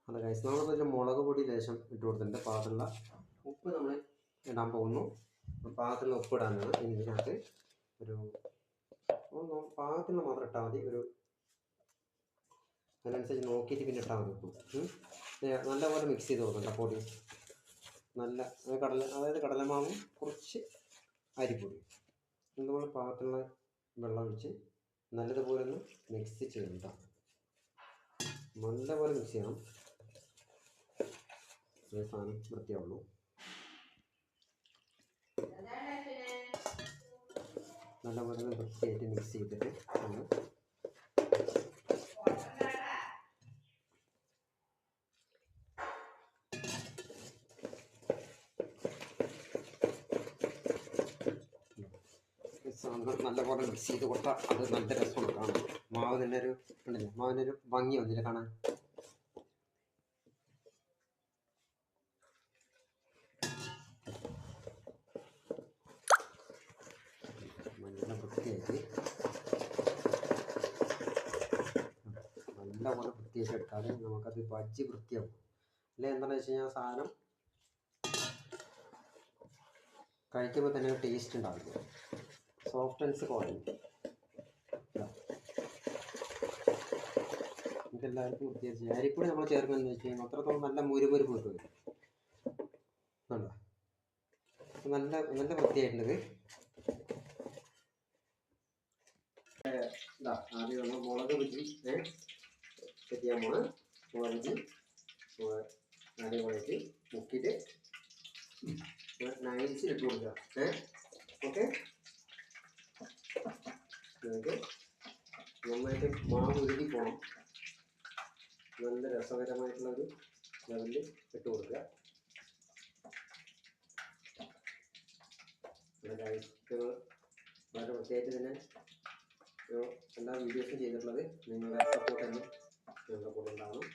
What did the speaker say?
അല്ല ഗൈസ്, നമ്മളിപ്പോൾ മുളക് പൊടി ലേശം ഇട്ട് കൊടുത്തിട്ടുണ്ട്. പാകത്തിലുള്ള ഉപ്പ് നമ്മൾ ഇടാൻ പോകുന്നു. പാകത്തിലുള്ള ഉപ്പ് ഇടാനാണ്. ഇനി ഇതിനകത്ത് ഒരു പാകത്തിലുള്ള മാത്രം ഇട്ടാൽ മതി. ഒരു അതിനനുസരിച്ച് നോക്കിയിട്ട് പിന്നെ ഇട്ടാൽ മതി ഉപ്പ്. നല്ലപോലെ മിക്സ് ചെയ്ത് കൊടുക്കണ്ട പൊടി. നല്ല അതായത് കടലമാവും കുറച്ച് അരിപ്പൊടി നമ്മൾ പാകത്തിലുള്ള വെള്ളം ഒഴിച്ച് നല്ലതുപോലെ ഒന്ന് മിക്സ് ചെയ്യണം. നല്ലപോലെ മിക്സ് ചെയ്യണം. ഈ സാധനം വൃത്തിയാവുള്ളൂ. നല്ലപോലെ വൃത്തിയായിട്ട് മിക്സ് ചെയ്തിട്ട് ഒന്ന് നല്ലപോലെ മിക്സ് ചെയ്ത് കൊടുത്താൽ അത് നല്ല രസമാണ് കാണാൻ. മാവ് തന്നെ ഒരു ഉണ്ടല്ലേ, മാവിനൊരു ഭംഗി വന്നില്ല കാണാൻ. നല്ല വൃത്തിയായിട്ട് നല്ലപോലെ വൃത്തിയായിട്ട് എടുത്താൽ നമുക്കത് ബജ്ജി വൃത്തിയാവും. അല്ലെ എന്താണെന്ന് വെച്ച് കഴിഞ്ഞാൽ സാധനം കഴിക്കുമ്പോൾ തന്നെ ടേസ്റ്റ് ഉണ്ടാവില്ല. സോഫ്റ്റ്നസ് കുറയും. ഇതെല്ലാവർക്കും വൃത്തിയായിട്ട് അരിപ്പൊടി നമ്മൾ ചേർക്കുന്നതെന്ന് വെച്ച് കഴിഞ്ഞാൽ അത്രത്തോളം നല്ല മുരുമുരുപ്പ് കിട്ടും. കണ്ടോ, നല്ല നല്ല വൃത്തിയായിട്ടുള്ളത്. ആദ്യം നമ്മൾ മുളക് ബജി സെറ്റ് ചെയ്യാൻ പോണ്. മുളക് ബജി അടിപൊളിയായിട്ട് മുക്കിയിട്ട് നൈസിൽ ഇട്ട് കൊടുക്കുക. ഓക്കെ, നിങ്ങൾക്ക് നന്നായിട്ട് മാവ് ഉരുകി പോകണം. നല്ല രസകരമായിട്ടുള്ളൊരു ലെവലിൽ ഇട്ട് കൊടുക്കുക. വളരെ വൃത്തിയായിട്ട് തന്നെ എല്ലാ വീഡിയോസും ചെയ്തിട്ടുള്ളത്. നിങ്ങളുടെ സപ്പോർട്ട് തന്നെ ഞങ്ങളുടെ കൂടെ ഉണ്ടാവണം.